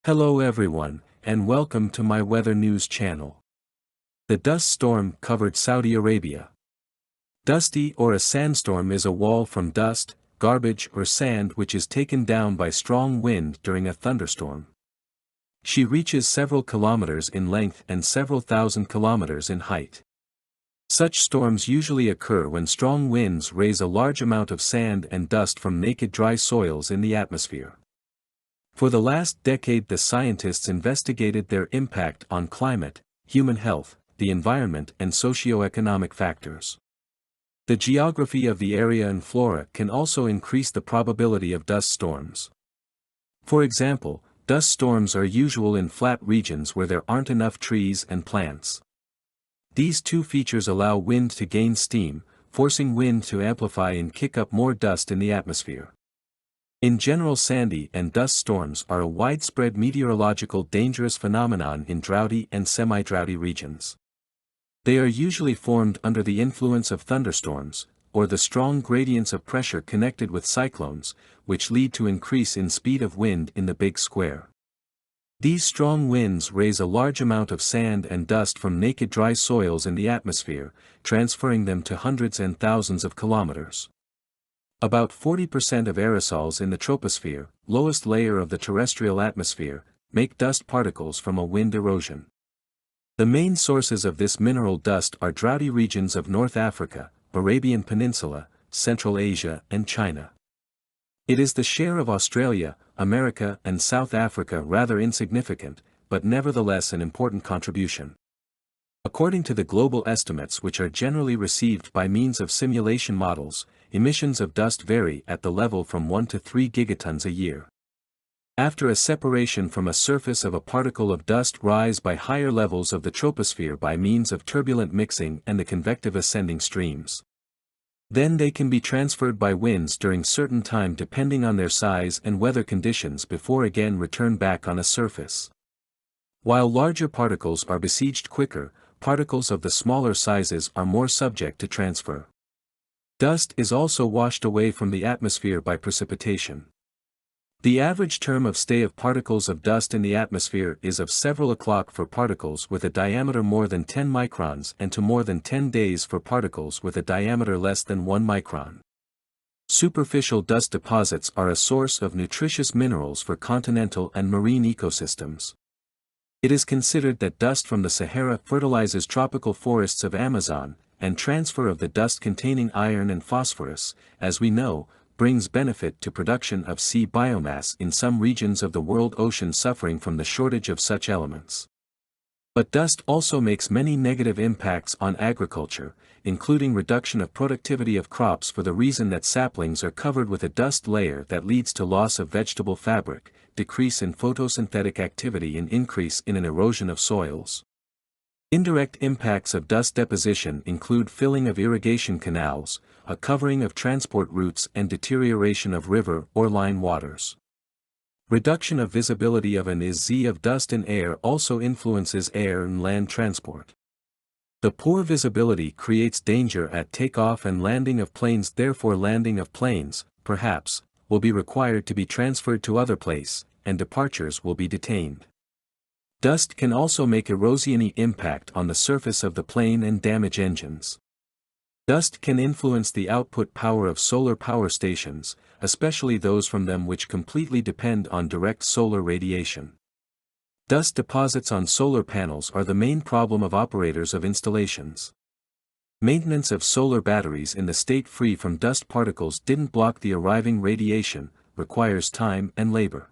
Hello everyone, and welcome to my weather news channel. The dust storm covered Saudi Arabia. Dusty or a sandstorm is a wall from dust, garbage or sand which is taken down by strong wind during a thunderstorm. She reaches several kilometers in length and several thousand kilometers in height. Such storms usually occur when strong winds raise a large amount of sand and dust from naked dry soils in the atmosphere. For the last decade the scientists investigated their impact on climate, human health, the environment and socio-economic factors. The geography of the area and flora can also increase the probability of dust storms. For example, dust storms are usual in flat regions where there aren't enough trees and plants. These two features allow wind to gain steam, forcing wind to amplify and kick up more dust in the atmosphere. In general, sandy and dust storms are a widespread meteorological dangerous phenomenon in droughty and semi-droughty regions. They are usually formed under the influence of thunderstorms, or the strong gradients of pressure connected with cyclones, which lead to increase in speed of wind in the big square. These strong winds raise a large amount of sand and dust from naked dry soils in the atmosphere, transferring them to hundreds and thousands of kilometers. About 40% of aerosols in the troposphere, lowest layer of the terrestrial atmosphere, make dust particles from a wind erosion. The main sources of this mineral dust are droughty regions of North Africa, Arabian Peninsula, Central Asia and China. It is the share of Australia, America and South Africa rather insignificant, but nevertheless an important contribution. According to the global estimates which are generally received by means of simulation models, emissions of dust vary at the level from 1 to 3 gigatons a year. After a separation from a surface of a particle of dust rise by higher levels of the troposphere by means of turbulent mixing and the convective ascending streams. Then they can be transferred by winds during certain time depending on their size and weather conditions before again return back on a surface. While larger particles are besieged quicker, particles of the smaller sizes are more subject to transfer. Dust is also washed away from the atmosphere by precipitation. The average term of stay of particles of dust in the atmosphere is of several o'clock for particles with a diameter more than 10 microns and to more than 10 days for particles with a diameter less than 1 micron. Superficial dust deposits are a source of nutritious minerals for continental and marine ecosystems. It is considered that dust from the Sahara fertilizes tropical forests of Amazon, and transfer of the dust containing iron and phosphorus, as we know, brings benefit to production of sea biomass in some regions of the world ocean suffering from the shortage of such elements. But dust also makes many negative impacts on agriculture, including reduction of productivity of crops for the reason that saplings are covered with a dust layer that leads to loss of vegetable fabric, decrease in photosynthetic activity and increase in an erosion of soils. Indirect impacts of dust deposition include filling of irrigation canals, a covering of transport routes and deterioration of river or line waters. Reduction of visibility of an IZ of dust in air also influences air and land transport. The poor visibility creates danger at takeoff and landing of planes, therefore landing of planes, perhaps, will be required to be transferred to other place, and departures will be detained. Dust can also make erosiony impact on the surface of the plane and damage engines. Dust can influence the output power of solar power stations, especially those from them which completely depend on direct solar radiation. Dust deposits on solar panels are the main problem of operators of installations. Maintenance of solar batteries in the state free from dust particles didn't block the arriving radiation, requires time and labor.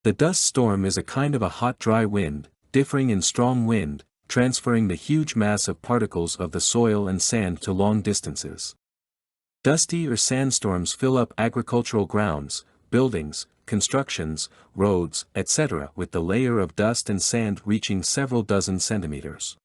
The dust storm is a kind of a hot dry wind, differing in strong wind, transferring the huge mass of particles of the soil and sand to long distances. Dusty or sandstorms fill up agricultural grounds, buildings, constructions, roads, etc. with the layer of dust and sand reaching several dozen centimeters.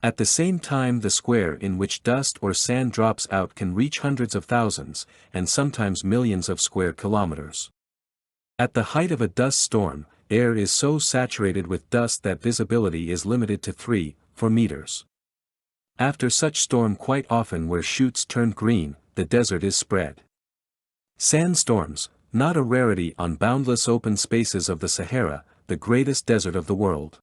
At the same time the square in which dust or sand drops out can reach hundreds of thousands, and sometimes millions of square kilometers. At the height of a dust storm, air is so saturated with dust that visibility is limited to 3-4 meters. After such storm quite often where shoots turn green, the desert is spread. Sandstorms, not a rarity on boundless open spaces of the Sahara, the greatest desert of the world.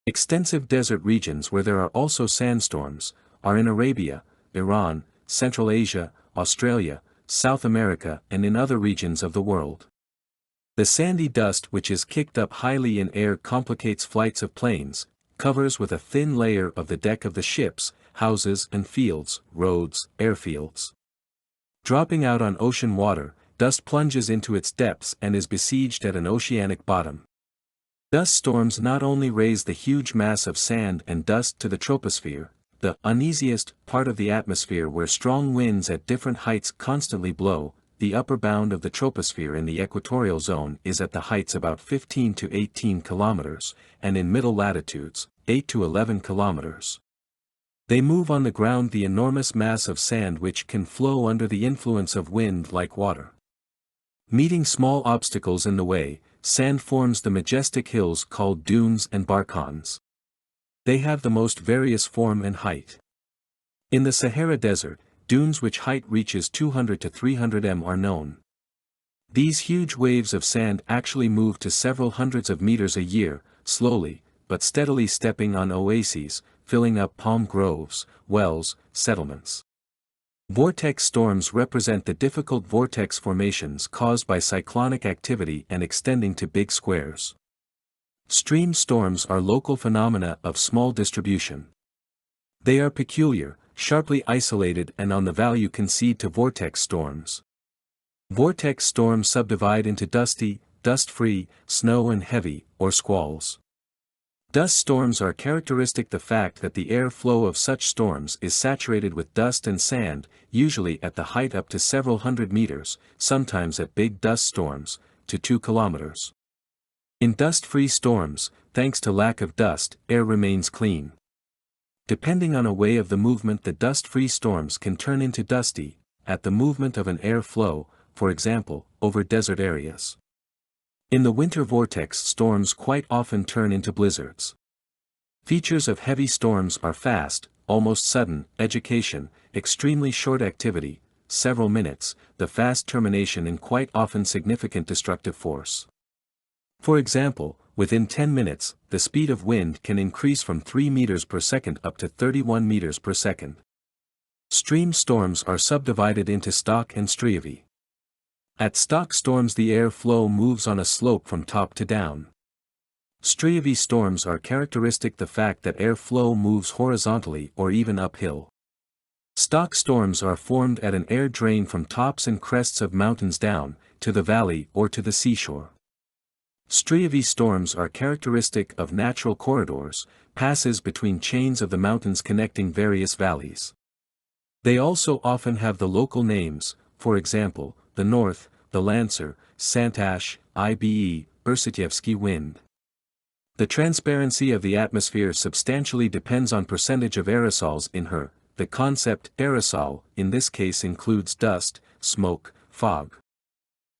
Extensive desert regions where there are also sandstorms, are in Arabia, Iran, Central Asia, Australia, South America and in other regions of the world. The sandy dust which is kicked up highly in air complicates flights of planes, covers with a thin layer of the deck of the ships, houses and fields, roads, airfields. Dropping out on ocean water, dust plunges into its depths and is besieged at an oceanic bottom. Dust storms not only raise the huge mass of sand and dust to the troposphere, the uneasiest part of the atmosphere where strong winds at different heights constantly blow. The upper bound of the troposphere in the equatorial zone is at the heights about 15 to 18 kilometers, and in middle latitudes, 8 to 11 kilometers. They move on the ground the enormous mass of sand which can flow under the influence of wind like water. Meeting small obstacles in the way, sand forms the majestic hills called dunes and barkhans. They have the most various form and height. In the Sahara Desert, dunes which height reaches 200 to 300 m are known. These huge waves of sand actually move to several hundreds of meters a year, slowly, but steadily stepping on oases, filling up palm groves, wells, settlements. Vortex storms represent the difficult vortex formations caused by cyclonic activity and extending to big squares. Stream storms are local phenomena of small distribution. They are peculiar, sharply isolated and on the value concede to vortex storms. Vortex storms subdivide into dusty, dust-free, snow and heavy, or squalls. Dust storms are characteristic the fact that the air flow of such storms is saturated with dust and sand, usually at the height up to several hundred meters, sometimes at big dust storms, to 2 kilometers. In dust-free storms, thanks to lack of dust, air remains clean. Depending on a way of the movement the dust-free storms can turn into dusty, at the movement of an air flow, for example, over desert areas. In the winter vortex storms quite often turn into blizzards. Features of heavy storms are fast, almost sudden, education, extremely short activity, several minutes, the fast termination in quite often significant destructive force. For example, within 10 minutes, the speed of wind can increase from 3 meters per second up to 31 meters per second. Stream storms are subdivided into stock and striae. At stock storms the air flow moves on a slope from top to down. Striae storms are characteristic the fact that air flow moves horizontally or even uphill. Stock storms are formed at an air drain from tops and crests of mountains down, to the valley or to the seashore. Striae storms are characteristic of natural corridors, passes between chains of the mountains connecting various valleys. They also often have the local names, for example, the North, the Lancer, Santash, Ibe, Bersityevsky wind. The transparency of the atmosphere substantially depends on percentage of aerosols in her. The concept aerosol in this case includes dust, smoke, fog.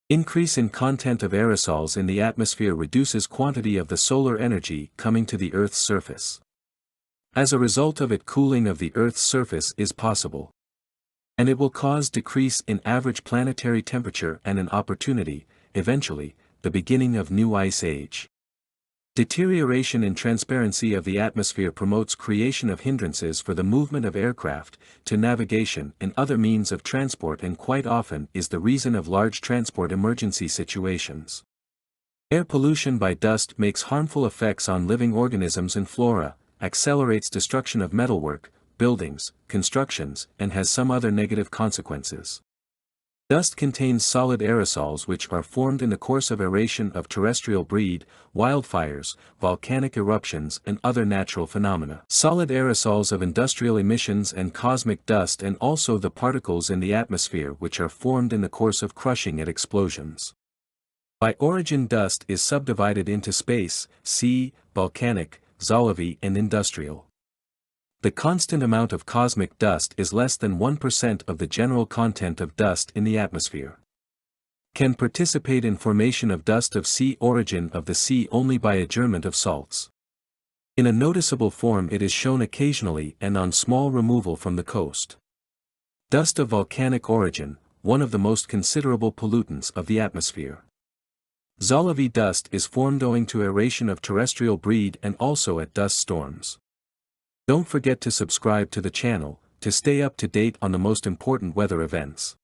Increase in content of aerosols in the atmosphere reduces quantity of the solar energy coming to the Earth's surface. As a result of it, cooling of the Earth's surface is possible. And it will cause decrease in average planetary temperature and an opportunity, eventually, the beginning of new ice age. Deterioration in transparency of the atmosphere promotes creation of hindrances for the movement of aircraft, to navigation and other means of transport, and quite often is the reason of large transport emergency situations. Air pollution by dust makes harmful effects on living organisms and flora, accelerates destruction of metalwork, buildings, constructions, and has some other negative consequences. Dust contains solid aerosols which are formed in the course of aeration of terrestrial breed, wildfires, volcanic eruptions and other natural phenomena. Solid aerosols of industrial emissions and cosmic dust, and also the particles in the atmosphere which are formed in the course of crushing at explosions. By origin, dust is subdivided into space, sea, volcanic, zolovy and industrial. The constant amount of cosmic dust is less than 1% of the general content of dust in the atmosphere. Can participate in formation of dust of sea origin of the sea only by adjournment of salts. In a noticeable form it is shown occasionally and on small removal from the coast. Dust of volcanic origin, one of the most considerable pollutants of the atmosphere. Xalavi dust is formed owing to aeration of terrestrial breed and also at dust storms. Don't forget to subscribe to the channel, to stay up to date on the most important weather events.